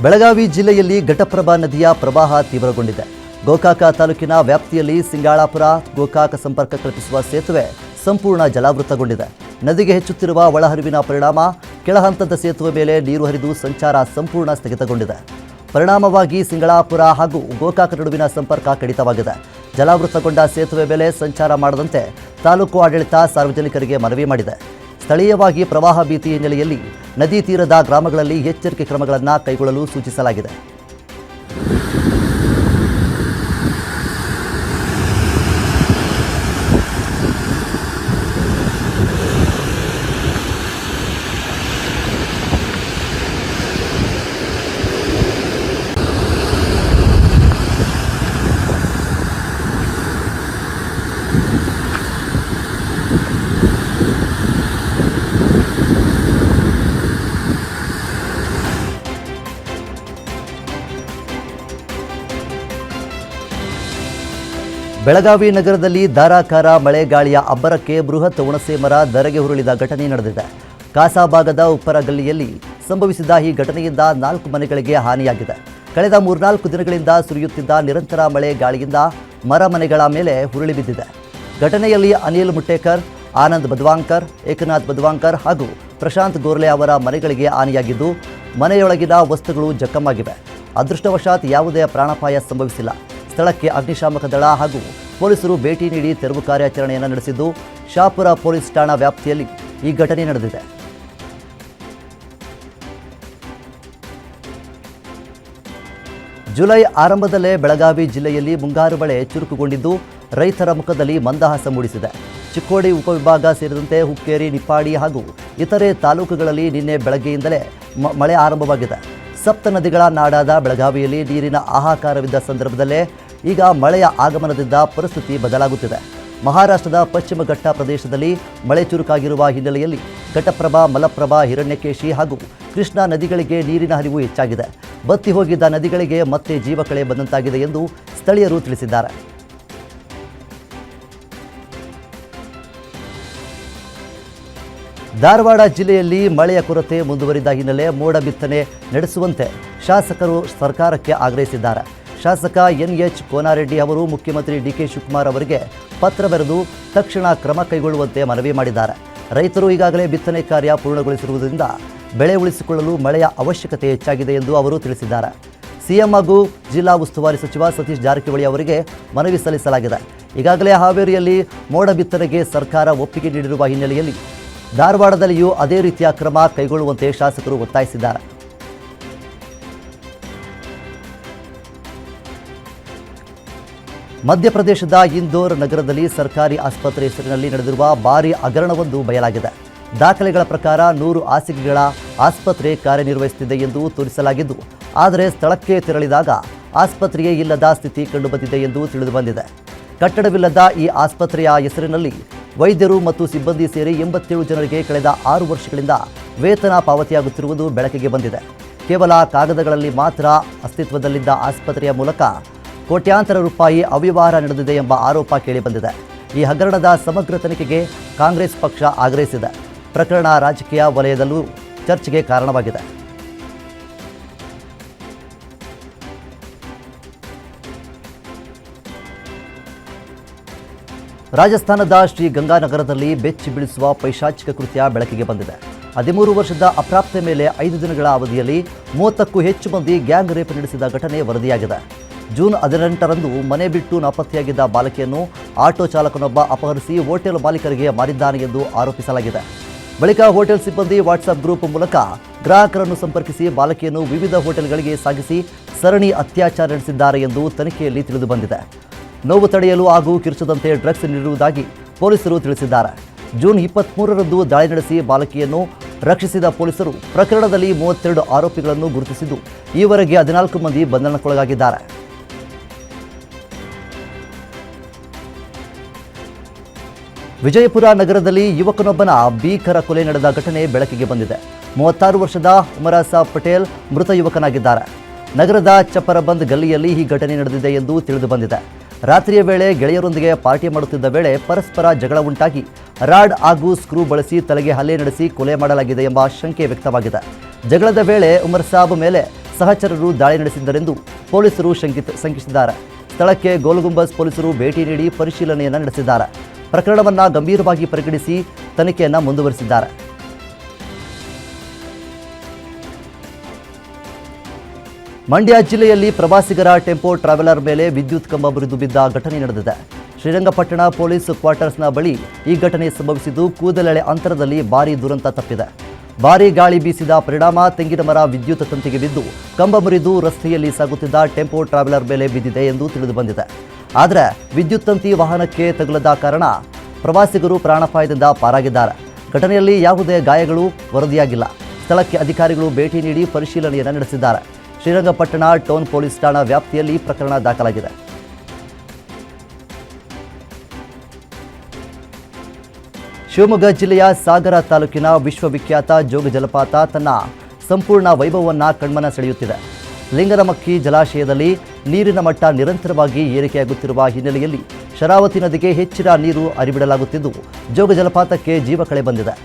ಬೆಳಗಾವಿ ಜಿಲ್ಲೆಯಲ್ಲಿ ಘಟಪ್ರಭಾ ನದಿಯ ಪ್ರವಾಹ ತೀವ್ರಗೊಂಡಿದೆ. ಗೋಕಾಕ ತಾಲೂಕಿನ ವ್ಯಾಪ್ತಿಯಲ್ಲಿ ಸಿಂಗಾಳಾಪುರ ಗೋಕಾಕ ಸಂಪರ್ಕ ಕಲ್ಪಿಸುವ ಸೇತುವೆ ಸಂಪೂರ್ಣ ಜಲಾವೃತಗೊಂಡಿದೆ. ನದಿಗೆ ಹೆಚ್ಚುತ್ತಿರುವ ಒಳಹರಿವಿನ ಪರಿಣಾಮ ಕೆಳಹಂತದ ಸೇತುವೆ ಮೇಲೆ ನೀರು ಹರಿದು ಸಂಚಾರ ಸಂಪೂರ್ಣ ಸ್ಥಗಿತಗೊಂಡಿದೆ. ಪರಿಣಾಮವಾಗಿ ಸಿಂಗಾಳಾಪುರ ಹಾಗೂ ಗೋಕಾಕ ನಡುವಿನ ಸಂಪರ್ಕ ಕಡಿತವಾಗಿದೆ. ಜಲಾವೃತಗೊಂಡ ಸೇತುವೆ ಮೇಲೆ ಸಂಚಾರ ಮಾಡದಂತೆ ತಾಲೂಕು ಆಡಳಿತ ಸಾರ್ವಜನಿಕರಿಗೆ ಮನವಿ ಮಾಡಿದೆ. ಸ್ಥಳೀಯವಾಗಿ ಪ್ರವಾಹ ಭೀತಿ ಹಿನ್ನೆಲೆಯಲ್ಲಿ ನದಿ ತೀರದ ಗ್ರಾಮಗಳಲ್ಲಿ ಎಚ್ಚರಿಕೆ ಕ್ರಮಗಳನ್ನು ಕೈಗೊಳ್ಳಲು ಸೂಚಿಸಲಾಗಿದೆ. ಬೆಳಗಾವಿ ನಗರದಲ್ಲಿ ಧಾರಾಕಾರ ಮಳೆ ಗಾಳಿಯ ಅಬ್ಬರಕ್ಕೆ ಬೃಹತ್ ಹುಣಸೆ ಮರ ಧರೆಗೆ ಉರುಳಿದ ಘಟನೆ ನಡೆದಿದೆ. ಕಾಸಾಭಾಗದ ಉಪ್ಪರ ಗಲ್ಲಿಯಲ್ಲಿ ಸಂಭವಿಸಿದ ಈ ಘಟನೆಯಿಂದ 4 ಮನೆಗಳಿಗೆ ಹಾನಿಯಾಗಿದೆ. ಕಳೆದ 3-4 ದಿನಗಳಿಂದ ಸುರಿಯುತ್ತಿದ್ದ ನಿರಂತರ ಮಳೆ ಗಾಳಿಯಿಂದ ಮನೆಗಳ ಮೇಲೆ ಉರುಳಿ ಬಿದ್ದಿದೆ. ಘಟನೆಯಲ್ಲಿ ಅನಿಲ್ ಮುಟ್ಟೇಕರ್, ಆನಂದ್ ಬದ್ವಾಂಕರ್, ಏಕನಾಥ್ ಬದ್ವಾಂಕರ್ ಹಾಗೂ ಪ್ರಶಾಂತ್ ಗೋರ್ಲೆ ಅವರ ಮನೆಗಳಿಗೆ ಹಾನಿಯಾಗಿದ್ದು ಮನೆಯೊಳಗಿನ ವಸ್ತುಗಳು ಜಖಮಾಗಿವೆ. ಅದೃಷ್ಟವಶಾತ್ ಯಾವುದೇ ಪ್ರಾಣಾಪಾಯ ಸಂಭವಿಸಿಲ್ಲ. ಸ್ಥಳಕ್ಕೆ ಅಗ್ನಿಶಾಮಕ ದಳ ಹಾಗೂ ಪೊಲೀಸರು ಭೇಟಿ ನೀಡಿ ತೆರವು ಕಾರ್ಯಾಚರಣೆಯನ್ನು ನಡೆಸಿದ್ದು ಶಾಪುರ ಪೊಲೀಸ್ ಠಾಣಾ ವ್ಯಾಪ್ತಿಯಲ್ಲಿ ಈ ಘಟನೆ ನಡೆದಿದೆ. ಜುಲೈ ಆರಂಭದಲ್ಲೇ ಬೆಳಗಾವಿ ಜಿಲ್ಲೆಯಲ್ಲಿ ಮುಂಗಾರು ಮಳೆ ಚುರುಕುಗೊಂಡಿದ್ದು ರೈತರ ಮುಖದಲ್ಲಿ ಮಂದಹಾಸ ಮೂಡಿಸಿದೆ. ಚಿಕ್ಕೋಡಿ ಉಪವಿಭಾಗ ಸೇರಿದಂತೆ ಹುಕ್ಕೇರಿ, ನಿಪ್ಪಾಡಿ ಹಾಗೂ ಇತರೆ ತಾಲೂಕುಗಳಲ್ಲಿ ನಿನ್ನೆ ಬೆಳಗ್ಗೆಯಿಂದಲೇ ಮಳೆ ಆರಂಭವಾಗಿದೆ. ಸಪ್ತ ನದಿಗಳ ನಾಡಾದ ಬೆಳಗಾವಿಯಲ್ಲಿ ನೀರಿನ ಹಾಹಾಕಾರವಿದ್ದ ಸಂದರ್ಭದಲ್ಲೇ ಈಗ ಮಳೆಯ ಆಗಮನದಿಂದ ಪರಿಸ್ಥಿತಿ ಬದಲಾಗುತ್ತಿದೆ. ಮಹಾರಾಷ್ಟ್ರದ ಪಶ್ಚಿಮ ಘಟ್ಟ ಪ್ರದೇಶದಲ್ಲಿ ಮಳೆ ಚುರುಕಾಗಿರುವ ಹಿನ್ನೆಲೆಯಲ್ಲಿ ಘಟಪ್ರಭಾ, ಮಲಪ್ರಭಾ, ಹಿರಣ್ಯಕೇಶಿ ಹಾಗೂ ಕೃಷ್ಣಾ ನದಿಗಳಿಗೆ ನೀರಿನ ಹರಿವು ಹೆಚ್ಚಾಗಿದೆ. ಬತ್ತಿ ಹೋಗಿದ್ದ ನದಿಗಳಿಗೆ ಮತ್ತೆ ಜೀವಕಳೆ ಬಂದಂತಾಗಿದೆ ಎಂದು ಸ್ಥಳೀಯರು ತಿಳಿಸಿದ್ದಾರೆ. ಧಾರವಾಡ ಜಿಲ್ಲೆಯಲ್ಲಿ ಮಳೆಯ ಕೊರತೆ ಮುಂದುವರಿದ ಹಿನ್ನೆಲೆ ಮೋಡ ಬಿತ್ತನೆ ನಡೆಸುವಂತೆ ಶಾಸಕರು ಸರ್ಕಾರಕ್ಕೆ ಆಗ್ರಹಿಸಿದ್ದಾರೆ. ಶಾಸಕ ಎನ್ಎಚ್ ಕೋನಾರೆಡ್ಡಿ ಅವರು ಮುಖ್ಯಮಂತ್ರಿ ಡಿಕೆ ಶಿವಕುಮಾರ್ ಅವರಿಗೆ ಪತ್ರ ಬರೆದು ತಕ್ಷಣ ಕ್ರಮ ಕೈಗೊಳ್ಳುವಂತೆ ಮನವಿ ಮಾಡಿದ್ದಾರೆ. ರೈತರು ಈಗಾಗಲೇ ಬಿತ್ತನೆ ಕಾರ್ಯ ಪೂರ್ಣಗೊಳಿಸಿರುವುದರಿಂದ ಬೆಳೆ ಉಳಿಸಿಕೊಳ್ಳಲು ಮಳೆಯ ಅವಶ್ಯಕತೆ ಹೆಚ್ಚಾಗಿದೆ ಎಂದು ಅವರು ತಿಳಿಸಿದ್ದಾರೆ. ಸಿಎಂ ಹಾಗೂ ಜಿಲ್ಲಾ ಉಸ್ತುವಾರಿ ಸಚಿವ ಸತೀಶ್ ಜಾರಕಿಹೊಳಿ ಅವರಿಗೆ ಮನವಿ ಸಲ್ಲಿಸಲಾಗಿದೆ. ಈಗಾಗಲೇ ಹಾವೇರಿಯಲ್ಲಿ ಮೋಡ ಬಿತ್ತನೆಗೆ ಸರ್ಕಾರ ಒಪ್ಪಿಗೆ ನೀಡಿರುವ ಹಿನ್ನೆಲೆಯಲ್ಲಿ ಧಾರವಾಡದಲ್ಲಿಯೂ ಅದೇ ರೀತಿಯ ಕ್ರಮ ಕೈಗೊಳ್ಳುವಂತೆ ಶಾಸಕರು ಒತ್ತಾಯಿಸಿದ್ದಾರೆ. ಮಧ್ಯಪ್ರದೇಶದ ಇಂದೋರ್ ನಗರದಲ್ಲಿ ಸರ್ಕಾರಿ ಆಸ್ಪತ್ರೆ ಹೆಸರಿನಲ್ಲಿ ನಡೆದಿರುವ ಭಾರೀ ಹಗರಣವೊಂದು ಬಯಲಾಗಿದೆ. ದಾಖಲೆಗಳ ಪ್ರಕಾರ 100 ಹಾಸಿಗೆಗಳ ಆಸ್ಪತ್ರೆ ಕಾರ್ಯನಿರ್ವಹಿಸುತ್ತಿದೆ ಎಂದು ತೋರಿಸಲಾಗಿದ್ದು, ಆದರೆ ಸ್ಥಳಕ್ಕೆ ತೆರಳಿದಾಗ ಆಸ್ಪತ್ರೆಯೇ ಇಲ್ಲದ ಸ್ಥಿತಿ ಕಂಡುಬಂದಿದೆ ಎಂದು ತಿಳಿದುಬಂದಿದೆ. ಕಟ್ಟಡವಿಲ್ಲದ ಈ ಆಸ್ಪತ್ರೆಯ ಹೆಸರಿನಲ್ಲಿ ವೈದ್ಯರು ಮತ್ತು ಸಿಬ್ಬಂದಿ ಸೇರಿ 87 ಜನರಿಗೆ ಕಳೆದ 6 ವರ್ಷಗಳಿಂದ ವೇತನ ಪಾವತಿಯಾಗುತ್ತಿರುವುದು ಬೆಳಕಿಗೆ ಬಂದಿದೆ. ಕೇವಲ ಕಾಗದಗಳಲ್ಲಿ ಮಾತ್ರ ಅಸ್ತಿತ್ವದಲ್ಲಿದ್ದ ಆಸ್ಪತ್ರೆಯ ಮೂಲಕ ಕೋಟ್ಯಾಂತರ ರೂಪಾಯಿ ಅವ್ಯವಹಾರ ನಡೆದಿದೆ ಎಂಬ ಆರೋಪ ಕೇಳಿಬಂದಿದೆ. ಈ ಹಗರಣದ ಸಮಗ್ರ ತನಿಖೆಗೆ ಕಾಂಗ್ರೆಸ್ ಪಕ್ಷ ಆಗ್ರಹಿಸಿದೆ. ಪ್ರಕರಣ ರಾಜಕೀಯ ವಲಯದಲ್ಲೂ ಚರ್ಚೆಗೆ ಕಾರಣವಾಗಿದೆ. ರಾಜಸ್ಥಾನದ ಶ್ರೀ ಗಂಗಾನಗರದಲ್ಲಿ ಬೆಚ್ಚಿ ಬೀಳಿಸುವ ಪೈಶಾಚಿಕ ಕೃತ್ಯ ಬೆಳಕಿಗೆ ಬಂದಿದೆ. 13 ವರ್ಷದ ಅಪ್ರಾಪ್ತೆ ಮೇಲೆ 5 ದಿನಗಳ ಅವಧಿಯಲ್ಲಿ 30ಕ್ಕೂ ಹೆಚ್ಚು ಮಂದಿ ಗ್ಯಾಂಗ್ ರೇಪ್ ನಡೆಸಿದ ಘಟನೆ ವರದಿಯಾಗಿದೆ. ಜೂನ್ 18ರಂದು ಮನೆ ಬಿಟ್ಟು ನಾಪತ್ತೆಯಾಗಿದ್ದ ಬಾಲಕಿಯನ್ನು ಆಟೋ ಚಾಲಕನೊಬ್ಬ ಅಪಹರಿಸಿ ಹೋಟೆಲ್ ಮಾಲೀಕರಿಗೆ ಮಾರಿದ್ದಾನೆ ಎಂದು ಆರೋಪಿಸಲಾಗಿದೆ. ಬಳಿಕ ಹೋಟೆಲ್ ಸಿಬ್ಬಂದಿ ವಾಟ್ಸಾಪ್ ಗ್ರೂಪ್ ಮೂಲಕ ಗ್ರಾಹಕರನ್ನು ಸಂಪರ್ಕಿಸಿ ಬಾಲಕಿಯನ್ನು ವಿವಿಧ ಹೋಟೆಲ್ಗಳಿಗೆ ಸಾಗಿಸಿ ಸರಣಿ ಅತ್ಯಾಚಾರ ನಡೆಸಿದ್ದಾರೆ ಎಂದು ತನಿಖೆಯಲ್ಲಿ ತಿಳಿದುಬಂದಿದೆ. ನೋವು ತಡೆಯಲು ಹಾಗೂ ಕಿರುಚದಂತೆ ಡ್ರಗ್ಸ್ ನೀಡುವುದಾಗಿ ಪೊಲೀಸರು ತಿಳಿಸಿದ್ದಾರೆ. ಜೂನ್ 23ರಂದು ದಾಳಿ ನಡೆಸಿ ಬಾಲಕಿಯನ್ನು ರಕ್ಷಿಸಿದ ಪೊಲೀಸರು ಪ್ರಕರಣದಲ್ಲಿ 32 ಆರೋಪಿಗಳನ್ನು ಗುರುತಿಸಿದ್ದು, ಈವರೆಗೆ 14 ಮಂದಿ ಬಂಧನಕ್ಕೊಳಗಾಗಿದ್ದಾರೆ. ವಿಜಯಪುರ ನಗರದಲ್ಲಿ ಯುವಕನೊಬ್ಬನ ಭೀಕರ ಕೊಲೆ ನಡೆದ ಘಟನೆ ಬೆಳಕಿಗೆ ಬಂದಿದೆ. 36 ವರ್ಷದ ಉಮರಾಸ ಪಟೇಲ್ ಮೃತ ಯುವಕನಾಗಿದ್ದಾರೆ. ನಗರದ ಚಪ್ಪರಬಂದ್ ಗಲ್ಲಿಯಲ್ಲಿ ಈ ಘಟನೆ ನಡೆದಿದೆ ಎಂದು ತಿಳಿದುಬಂದಿದೆ. ರಾತ್ರಿಯ ವೇಳೆ ಗೆಳೆಯರೊಂದಿಗೆ ಪಾರ್ಟಿ ಮಾಡುತ್ತಿದ್ದ ವೇಳೆ ಪರಸ್ಪರ ಜಗಳ ಉಂಟಾಗಿ ರಾಡ್ ಹಾಗೂ ಸ್ಕ್ರೂ ಬಳಸಿ ತಲೆಗೆ ಹಲ್ಲೆ ನಡೆಸಿ ಕೊಲೆ ಮಾಡಲಾಗಿದೆ ಎಂಬ ಶಂಕೆ ವ್ಯಕ್ತವಾಗಿದೆ. ಜಗಳದ ವೇಳೆ ಉಮರ್ ಸಾಬ್ ಮೇಲೆ ಸಹಚರರು ದಾಳಿ ನಡೆಸಿದ್ದರೆಂದು ಪೊಲೀಸರು ಶಂಕಿಸಿದ್ದಾರೆ. ಸ್ಥಳಕ್ಕೆ ಗೋಲ್ಗುಂಬಜ್ ಪೊಲೀಸರು ಭೇಟಿ ನೀಡಿ ಪರಿಶೀಲನೆಯನ್ನು ನಡೆಸಿದ್ದಾರೆ. ಪ್ರಕರಣವನ್ನು ಗಂಭೀರವಾಗಿ ಪರಿಗಣಿಸಿ ತನಿಖೆಯನ್ನು ಮುಂದುವರಿಸಿದ್ದಾರೆ. ಮಂಡ್ಯ ಜಿಲ್ಲೆಯಲ್ಲಿ ಪ್ರವಾಸಿಗರ ಟೆಂಪೋ ಟ್ರಾವೆಲರ್ ಮೇಲೆ ವಿದ್ಯುತ್ ಕಂಬ ಮುರಿದು ಬಿದ್ದ ಘಟನೆ ನಡೆದಿದೆ. ಶ್ರೀರಂಗಪಟ್ಟಣ ಪೊಲೀಸ್ ಕ್ವಾರ್ಟರ್ಸ್ನ ಬಳಿ ಈ ಘಟನೆ ಸಂಭವಿಸಿದ್ದು, ಕೂದಲೆಳೆ ಅಂತರದಲ್ಲಿ ಭಾರೀ ದುರಂತ ತಪ್ಪಿದೆ. ಭಾರೀ ಗಾಳಿ ಬೀಸಿದ ಪರಿಣಾಮ ತೆಂಗಿನ ಮರ ವಿದ್ಯುತ್ ತಂತಿಗೆ ಬಿದ್ದು ಕಂಬ ಮುರಿದು ರಸ್ತೆಯಲ್ಲಿ ಸಾಗುತ್ತಿದ್ದ ಟೆಂಪೋ ಟ್ರಾವೆಲರ್ ಮೇಲೆ ಬಿದ್ದಿದೆ ಎಂದು ತಿಳಿದುಬಂದಿದೆ. ಆದರೆ ವಿದ್ಯುತ್ ತಂತಿ ವಾಹನಕ್ಕೆ ತಗುಲದ ಕಾರಣ ಪ್ರವಾಸಿಗರು ಪ್ರಾಣಾಪಾಯದಿಂದ ಪಾರಾಗಿದ್ದಾರೆ. ಘಟನೆಯಲ್ಲಿ ಯಾವುದೇ ಗಾಯಗಳು ವರದಿಯಾಗಿಲ್ಲ. ಸ್ಥಳಕ್ಕೆ ಅಧಿಕಾರಿಗಳು ಭೇಟಿ ನೀಡಿ ಪರಿಶೀಲನೆಯನ್ನು ನಡೆಸಿದ್ದಾರೆ. ಶ್ರೀರಂಗಪಟ್ಟಣ ಟೌನ್ ಪೊಲೀಸ್ ಠಾಣಾ ವ್ಯಾಪ್ತಿಯಲ್ಲಿ ಪ್ರಕರಣ ದಾಖಲಾಗಿದೆ. ಶಿವಮೊಗ್ಗ ಜಿಲ್ಲೆಯ ಸಾಗರ ತಾಲೂಕಿನ ವಿಶ್ವವಿಖ್ಯಾತ ಜೋಗ ಜಲಪಾತ ತನ್ನ ಸಂಪೂರ್ಣ ವೈಭವವನ್ನು ಕಣ್ಮನ ಸೆಳೆಯುತ್ತಿದೆ. ಲಿಂಗನಮಕ್ಕಿ ಜಲಾಶಯದಲ್ಲಿ ನೀರಿನ ಮಟ್ಟ ನಿರಂತರವಾಗಿ ಏರಿಕೆಯಾಗುತ್ತಿರುವ ಹಿನ್ನೆಲೆಯಲ್ಲಿ ಶರಾವತಿ ನದಿಗೆ ಹೆಚ್ಚಿನ ನೀರು ಹರಿಬಿಡಲಾಗುತ್ತಿದ್ದು, ಜೋಗ ಜಲಪಾತಕ್ಕೆ ಜೀವ ಕಳೆ ಬಂದಿದೆ.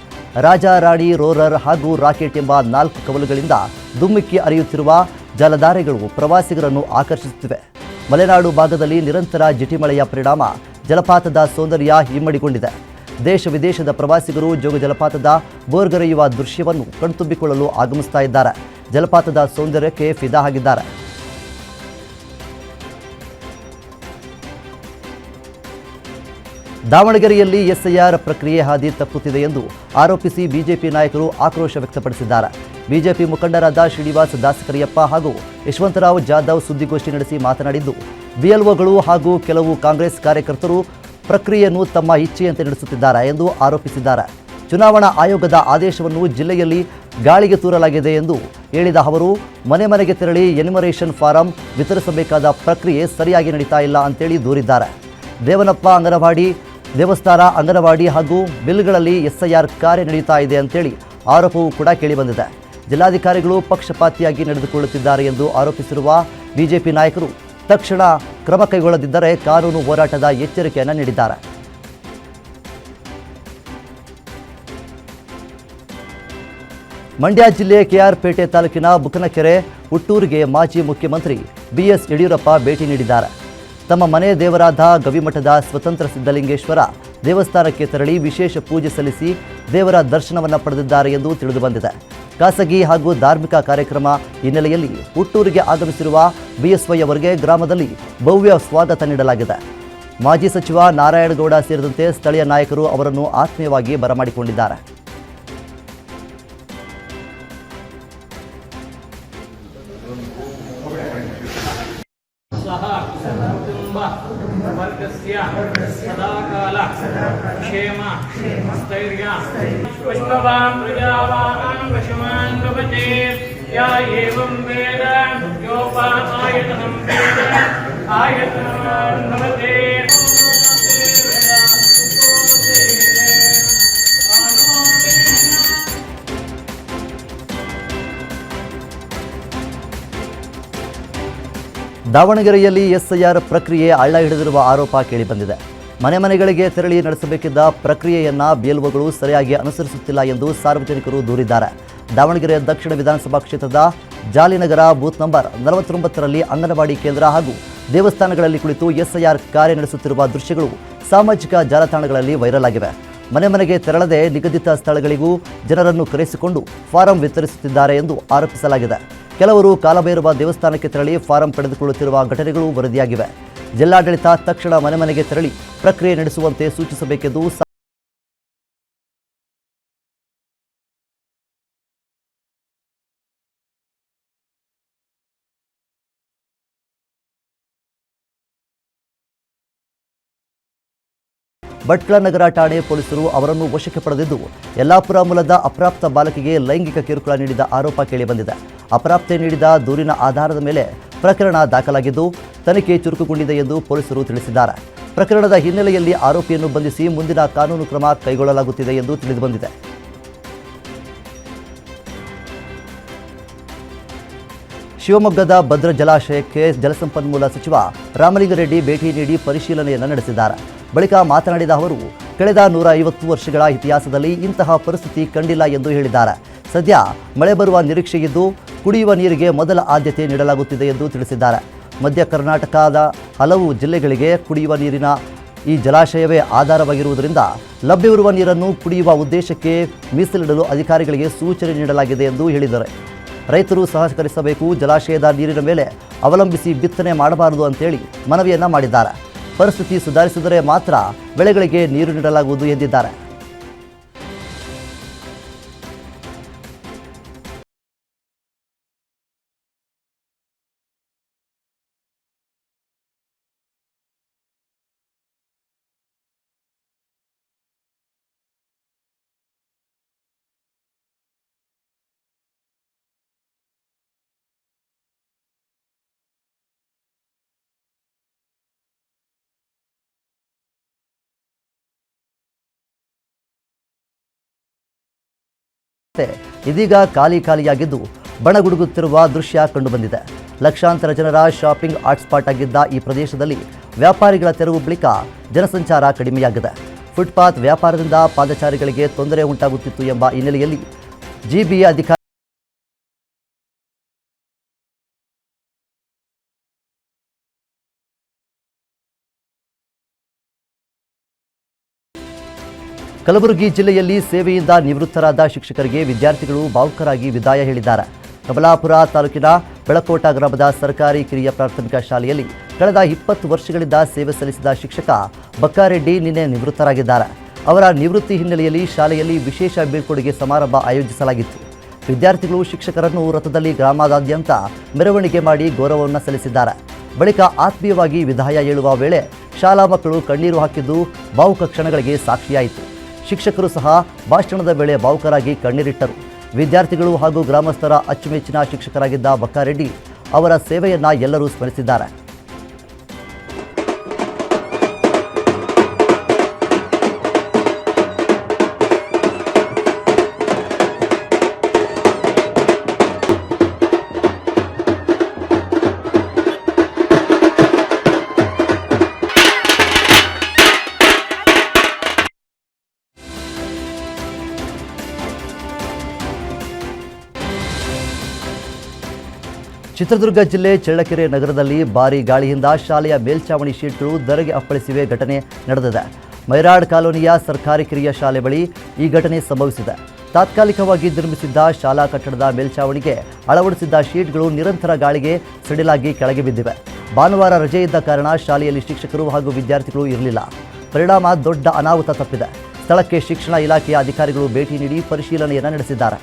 ರಾಜ ರಾಣಿ, ರೋರರ್ ಹಾಗೂ ರಾಕೆಟ್ ಎಂಬ 4 ಕವಲುಗಳಿಂದ ಧುಮ್ಮಿಕ್ಕಿ ಹರಿಯುತ್ತಿರುವ ಜಲಧಾರೆಗಳು ಪ್ರವಾಸಿಗರನ್ನು ಆಕರ್ಷಿಸುತ್ತಿವೆ. ಮಲೆನಾಡು ಭಾಗದಲ್ಲಿ ನಿರಂತರ ಜಿಟಿಮಳೆಯ ಪರಿಣಾಮ ಜಲಪಾತದ ಸೌಂದರ್ಯ ಇಮ್ಮಡಿಗೊಂಡಿದೆ. ದೇಶ ವಿದೇಶದ ಪ್ರವಾಸಿಗರು ಜೋಗ ಜಲಪಾತದ ಬೋರ್ಗರೆಯುವ ದೃಶ್ಯವನ್ನು ಕಣ್ತುಂಬಿಕೊಳ್ಳಲು ಆಗಮಿಸ್ತಾ ಇದ್ದಾರೆ. ಜಲಪಾತದ ಸೌಂದರ್ಯಕ್ಕೆ ಫಿದಾ ಆಗಿದ್ದಾರೆ. ದಾವಣಗೆರೆಯಲ್ಲಿ ಎಸ್ಐಆರ್ ಪ್ರಕ್ರಿಯೆ ಹಾದಿ ತಪ್ಪುತ್ತಿದೆ ಎಂದು ಆರೋಪಿಸಿ ಬಿಜೆಪಿ ನಾಯಕರು ಆಕ್ರೋಶ ವ್ಯಕ್ತಪಡಿಸಿದ್ದಾರೆ. ಬಿಜೆಪಿ ಮುಖಂಡರಾದ ಶ್ರೀನಿವಾಸ್ ದಾಸಕರಿಯಪ್ಪ ಹಾಗೂ ಯಶವಂತರಾವ್ ಜಾಧವ್ ಸುದ್ದಿಗೋಷ್ಠಿ ನಡೆಸಿ ಮಾತನಾಡಿದ್ದು, ಬಿಎಲ್ಒಗಳು ಹಾಗೂ ಕೆಲವು ಕಾಂಗ್ರೆಸ್ ಕಾರ್ಯಕರ್ತರು ಪ್ರಕ್ರಿಯೆಯನ್ನು ತಮ್ಮ ಇಚ್ಛೆಯಂತೆ ನಡೆಸುತ್ತಿದ್ದಾರೆ ಎಂದು ಆರೋಪಿಸಿದ್ದಾರೆ. ಚುನಾವಣಾ ಆಯೋಗದ ಆದೇಶವನ್ನು ಜಿಲ್ಲೆಯಲ್ಲಿ ಗಾಳಿಗೆ ತೂರಲಾಗಿದೆ ಎಂದು ಹೇಳಿದ ಅವರು, ಮನೆ ಮನೆಗೆ ತೆರಳಿ ಎನ್ಯುಮರೇಷನ್ ಫಾರಂ ವಿತರಿಸಬೇಕಾದ ಪ್ರಕ್ರಿಯೆ ಸರಿಯಾಗಿ ನಡೀತಾ ಇಲ್ಲ ಅಂತೇಳಿ ದೂರಿದ್ದಾರೆ. ದೇವನಪ್ಪ ಅಂಗನವಾಡಿ, ದೇವಸ್ಥಾನ ಅಂಗನವಾಡಿ ಹಾಗೂ ಬಿಲ್ಗಳಲ್ಲಿ ಎಸ್ಐಆರ್ ಕಾರ್ಯ ನಡೆಯುತ್ತಾ ಇದೆ ಅಂತೇಳಿ ಆರೋಪವೂ ಕೂಡ ಕೇಳಿಬಂದಿದೆ. ಜಿಲ್ಲಾಧಿಕಾರಿಗಳು ಪಕ್ಷಪಾತಿಯಾಗಿ ನಡೆದುಕೊಳ್ಳುತ್ತಿದ್ದಾರೆ ಎಂದು ಆರೋಪಿಸಿರುವ ಬಿಜೆಪಿ ನಾಯಕರು ತಕ್ಷಣ ಕ್ರಮ ಕೈಗೊಳ್ಳದಿದ್ದರೆ ಕಾನೂನು ಹೋರಾಟದ ಎಚ್ಚರಿಕೆಯನ್ನು ನೀಡಿದ್ದಾರೆ. ಮಂಡ್ಯ ಜಿಲ್ಲೆ ಕೆಆರ್ಪೇಟೆ ತಾಲೂಕಿನ ಬುಕನಕೆರೆ ಹುಟ್ಟೂರಿಗೆ ಮಾಜಿ ಮುಖ್ಯಮಂತ್ರಿ ಬಿಎಸ್ ಯಡಿಯೂರಪ್ಪ ಭೇಟಿ ನೀಡಿದ್ದಾರೆ. ತಮ್ಮ ಮನೆ ದೇವರಾದ ಗವಿಮಠದ ಸ್ವತಂತ್ರ ಸಿದ್ಧಲಿಂಗೇಶ್ವರ ದೇವಸ್ಥಾನಕ್ಕೆ ತೆರಳಿ ವಿಶೇಷ ಪೂಜೆ ಸಲ್ಲಿಸಿ ದೇವರ ದರ್ಶನವನ್ನು ಪಡೆದಿದ್ದಾರೆ ಎಂದು ತಿಳಿದುಬಂದಿದೆ. ಖಾಸಗಿ ಹಾಗೂ ಧಾರ್ಮಿಕ ಕಾರ್ಯಕ್ರಮ ಹಿನ್ನೆಲೆಯಲ್ಲಿ ಹುಟ್ಟೂರಿಗೆ ಆಗಮಿಸಿರುವ ಬಿಎಸ್ವೈ ಅವರಿಗೆ ಗ್ರಾಮದಲ್ಲಿ ಭವ್ಯ ಸ್ವಾಗತ ನೀಡಲಾಗಿದೆ. ಮಾಜಿ ಸಚಿವ ನಾರಾಯಣಗೌಡ ಸೇರಿದಂತೆ ಸ್ಥಳೀಯ ನಾಯಕರು ಅವರನ್ನು ಆತ್ಮೀಯವಾಗಿ ಬರಮಾಡಿಕೊಂಡಿದ್ದಾರೆ. वर्गस्य सदाकाल क्षेम स्थैर्य पुष्पवान् प्रजावान् वशमान् भवते या एवं वेद योपायतनं वेद आयतनवान् भवते ದಾವಣಗೆರೆಯಲ್ಲಿ ಎಸ್ಐಆರ್ ಪ್ರಕ್ರಿಯೆ ಹಳ್ಳ ಹಿಡಿದಿರುವ ಆರೋಪ ಕೇಳಿಬಂದಿದೆ. ಮನೆ ಮನೆಗಳಿಗೆ ತೆರಳಿ ನಡೆಸಬೇಕಿದ್ದ ಪ್ರಕ್ರಿಯೆಯನ್ನು ಬಿಎಲ್ಒಗಳು ಸರಿಯಾಗಿ ಅನುಸರಿಸುತ್ತಿಲ್ಲ ಎಂದು ಸಾರ್ವಜನಿಕರು ದೂರಿದ್ದಾರೆ. ದಾವಣಗೆರೆ ದಕ್ಷಿಣ ವಿಧಾನಸಭಾ ಕ್ಷೇತ್ರದ ಜಾಲಿನಗರ ಬೂತ್ ನಂಬರ್ 49ರಲ್ಲಿ ಅಂಗನವಾಡಿ ಕೇಂದ್ರ ಹಾಗೂ ದೇವಸ್ಥಾನಗಳಲ್ಲಿ ಕುಳಿತು ಎಸ್ಐಆರ್ ಕಾರ್ಯ ನಡೆಸುತ್ತಿರುವ ದೃಶ್ಯಗಳು ಸಾಮಾಜಿಕ ಜಾಲತಾಣಗಳಲ್ಲಿ ವೈರಲ್ ಆಗಿವೆ. ಮನೆ ಮನೆಗೆ ತೆರಳದೆ ನಿಗದಿತ ಸ್ಥಳಗಳಿಗೂ ಜನರನ್ನು ಕರೆಸಿಕೊಂಡು ಫಾರಂ ವಿತರಿಸುತ್ತಿದ್ದಾರೆ ಎಂದು ಆರೋಪಿಸಲಾಗಿದೆ. ಕೆಲವರು ಕಾಲಭೈರವ ದೇವಸ್ಥಾನಕ್ಕೆ ತೆರಳಿ ಫಾರಂ ಪಡೆದುಕೊಳ್ಳುತ್ತಿರುವ ಘಟನೆಗಳು ವರದಿಯಾಗಿವೆ. ಜಿಲ್ಲಾಡಳಿತ ತಕ್ಷಣ ಮನೆ ಮನೆಗೆ ತೆರಳಿ ಪ್ರಕ್ರಿಯೆ ನಡೆಸುವಂತೆ ಸೂಚಿಸಬೇಕೆಂದು ಭಟ್ಕಳ ನಗರ ಠಾಣೆ ಪೊಲೀಸರು ಅವರನ್ನು ವಶಕ್ಕೆ ಪಡೆದಿದ್ದು, ಯಲ್ಲಾಪುರ ಮೂಲದ ಅಪ್ರಾಪ್ತ ಬಾಲಕಿಗೆ ಲೈಂಗಿಕ ಕಿರುಕುಳ ನೀಡಿದ ಆರೋಪ ಕೇಳಿಬಂದಿದೆ. ಅಪ್ರಾಪ್ತೆ ನೀಡಿದ ದೂರಿನ ಆಧಾರದ ಮೇಲೆ ಪ್ರಕರಣ ದಾಖಲಾಗಿದ್ದು, ತನಿಖೆ ಚುರುಕುಗೊಂಡಿದೆ ಎಂದು ಪೊಲೀಸರು ತಿಳಿಸಿದ್ದಾರೆ. ಪ್ರಕರಣದ ಹಿನ್ನೆಲೆಯಲ್ಲಿ ಆರೋಪಿಯನ್ನು ಬಂಧಿಸಿ ಮುಂದಿನ ಕಾನೂನು ಕ್ರಮ ಕೈಗೊಳ್ಳಲಾಗುತ್ತಿದೆ ಎಂದು ತಿಳಿದುಬಂದಿದೆ. ಶಿವಮೊಗ್ಗದ ಭದ್ರಾ ಜಲಾಶಯಕ್ಕೆ ಜಲಸಂಪನ್ಮೂಲ ಸಚಿವ ರಾಮಲಿಂಗಾರೆಡ್ಡಿ ಭೇಟಿ ನೀಡಿ ಪರಿಶೀಲನೆಯನ್ನು ನಡೆಸಿದ್ದಾರೆ. ಬಳಿಕ ಮಾತನಾಡಿದ ಅವರು, ಕಳೆದ 150 ವರ್ಷಗಳ ಇತಿಹಾಸದಲ್ಲಿ ಇಂತಹ ಪರಿಸ್ಥಿತಿ ಕಂಡಿಲ್ಲ ಎಂದು ಹೇಳಿದ್ದಾರೆ. ಸದ್ಯ ಮಳೆ ಬರುವ ನಿರೀಕ್ಷೆಯಿದ್ದು ಕುಡಿಯುವ ನೀರಿಗೆ ಮೊದಲ ಆದ್ಯತೆ ನೀಡಲಾಗುತ್ತಿದೆ ಎಂದು ತಿಳಿಸಿದ್ದಾರೆ. ಮಧ್ಯ ಕರ್ನಾಟಕದ ಹಲವು ಜಿಲ್ಲೆಗಳಿಗೆ ಕುಡಿಯುವ ನೀರಿನ ಈ ಜಲಾಶಯವೇ ಆಧಾರವಾಗಿರುವುದರಿಂದ ಲಭ್ಯವಿರುವ ನೀರನ್ನು ಕುಡಿಯುವ ಉದ್ದೇಶಕ್ಕೆ ಮೀಸಲಿಡಲು ಅಧಿಕಾರಿಗಳಿಗೆ ಸೂಚನೆ ನೀಡಲಾಗಿದೆ ಎಂದು ಹೇಳಿದ್ದಾರೆ. ರೈತರು ಸಹಕರಿಸಬೇಕು, ಜಲಾಶಯದ ನೀರಿನ ಮೇಲೆ ಅವಲಂಬಿಸಿ ಬಿತ್ತನೆ ಮಾಡಬಾರದು ಅಂತೇಳಿ ಮನವಿಯನ್ನ ಮಾಡಿದ್ದಾರೆ. ಪರಿಸ್ಥಿತಿ ಸುಧಾರಿಸಿದರೆ ಮಾತ್ರ ಬೆಳೆಗಳಿಗೆ ನೀರು ನೀಡಲಾಗುವುದು ಎಂದಿದ್ದಾರೆ. ಇದೀಗ ಖಾಲಿಯಾಗಿದ್ದು ಬಣಗುಡುಗುತ್ತಿರುವ ದೃಶ್ಯ ಕಂಡುಬಂದಿದೆ. ಲಕ್ಷಾಂತರ ಜನರ ಶಾಪಿಂಗ್ ಹಾಟ್ಸ್ಪಾಟ್ ಆಗಿದ್ದ ಈ ಪ್ರದೇಶದಲ್ಲಿ ವ್ಯಾಪಾರಿಗಳ ತೆರವು ಬಳಿಕ ಜನಸಂಚಾರ ಕಡಿಮೆಯಾಗಿದೆ. ಫುಟ್ಪಾತ್ ವ್ಯಾಪಾರದಿಂದ ಪಾದಚಾರಿಗಳಿಗೆ ತೊಂದರೆ ಉಂಟಾಗುತ್ತಿತ್ತು ಎಂಬ ಹಿನ್ನೆಲೆಯಲ್ಲಿ ಜಿಬಿಎ ಅಧಿಕಾರಿ ಕಲಬುರಗಿ ಜಿಲ್ಲೆಯಲ್ಲಿ ಸೇವೆಯಿಂದ ನಿವೃತ್ತರಾದ ಶಿಕ್ಷಕರಿಗೆ ವಿದ್ಯಾರ್ಥಿಗಳು ಭಾವುಕರಾಗಿ ವಿದಾಯ ಹೇಳಿದ್ದಾರೆ. ಕಮಲಾಪುರ ತಾಲೂಕಿನ ಬೆಳಕೋಟ ಗ್ರಾಮದ ಸರ್ಕಾರಿ ಕಿರಿಯ ಪ್ರಾಥಮಿಕ ಶಾಲೆಯಲ್ಲಿ ಕಳೆದ 20 ವರ್ಷಗಳಿಂದ ಸೇವೆ ಸಲ್ಲಿಸಿದ ಶಿಕ್ಷಕ ಬಕ್ಕಾರೆಡ್ಡಿ ನಿನ್ನೆ ನಿವೃತ್ತರಾಗಿದ್ದಾರೆ. ಅವರ ನಿವೃತ್ತಿ ಹಿನ್ನೆಲೆಯಲ್ಲಿ ಶಾಲೆಯಲ್ಲಿ ವಿಶೇಷ ಬೀಳ್ಕೊಡುಗೆ ಸಮಾರಂಭ ಆಯೋಜಿಸಲಾಗಿತ್ತು. ವಿದ್ಯಾರ್ಥಿಗಳು ಶಿಕ್ಷಕರನ್ನು ರಥದಲ್ಲಿ ಗ್ರಾಮದಾದ್ಯಂತ ಮೆರವಣಿಗೆ ಮಾಡಿ ಗೌರವವನ್ನು ಸಲ್ಲಿಸಿದ್ದಾರೆ. ಬಳಿಕ ಆತ್ಮೀಯವಾಗಿ ವಿದಾಯ ಹೇಳುವ ವೇಳೆ ಶಾಲಾ ಮಕ್ಕಳು ಕಣ್ಣೀರು ಹಾಕಿದ್ದು ಭಾವುಕ ಕ್ಷಣಗಳಿಗೆ ಸಾಕ್ಷಿಯಾಯಿತು. ಶಿಕ್ಷಕರು ಸಹ ಭಾಷಣದ ವೇಳೆ ಭಾವುಕರಾಗಿ ಕಣ್ಣೀರಿಟ್ಟರು. ವಿದ್ಯಾರ್ಥಿಗಳು ಹಾಗೂ ಗ್ರಾಮಸ್ಥರ ಅಚ್ಚುಮೆಚ್ಚಿನ ಶಿಕ್ಷಕರಾಗಿದ್ದ ಬಕ್ಕಾರೆಡ್ಡಿ ಅವರ ಸೇವೆಯನ್ನ ಎಲ್ಲರೂ ಸ್ಮರಿಸಿದ್ದಾರೆ. ಚಿತ್ರದುರ್ಗ ಜಿಲ್ಲೆ ಚಳ್ಳಕೆರೆ ನಗರದಲ್ಲಿ ಭಾರೀ ಗಾಳಿಯಿಂದ ಶಾಲೆಯ ಮೇಲ್ಛಾವಣಿ ಶೀಟ್ಗಳು ಧರೆಗೆ ಅಪ್ಪಳಿಸಿವೆ ಘಟನೆ ನಡೆದಿದೆ. ಮೈರಾಡ್ ಕಾಲೋನಿಯ ಸರ್ಕಾರಿ ಕಿರಿಯ ಶಾಲೆ ಬಳಿ ಈ ಘಟನೆ ಸಂಭವಿಸಿದೆ. ತಾತ್ಕಾಲಿಕವಾಗಿ ನಿರ್ಮಿಸಿದ್ದ ಶಾಲಾ ಕಟ್ಟಡದ ಮೇಲ್ಛಾವಣಿಗೆ ಅಳವಡಿಸಿದ್ದ ಶೀಟ್ಗಳು ನಿರಂತರ ಗಾಳಿಗೆ ಸಿಡಿಲಾಗಿ ಕೆಳಗೆ ಬಿದ್ದಿವೆ. ಭಾನುವಾರ ರಜೆ ಇದ್ದ ಕಾರಣ ಶಾಲೆಯಲ್ಲಿ ಶಿಕ್ಷಕರು ಹಾಗೂ ವಿದ್ಯಾರ್ಥಿಗಳು ಇರಲಿಲ್ಲ. ಪರಿಣಾಮ ದೊಡ್ಡ ಅನಾಹುತ ತಪ್ಪಿದೆ. ಸ್ಥಳಕ್ಕೆ ಶಿಕ್ಷಣ ಇಲಾಖೆಯ ಅಧಿಕಾರಿಗಳು ಭೇಟಿ ನೀಡಿ ಪರಿಶೀಲನೆಯನ್ನು ನಡೆಸಿದ್ದಾರೆ.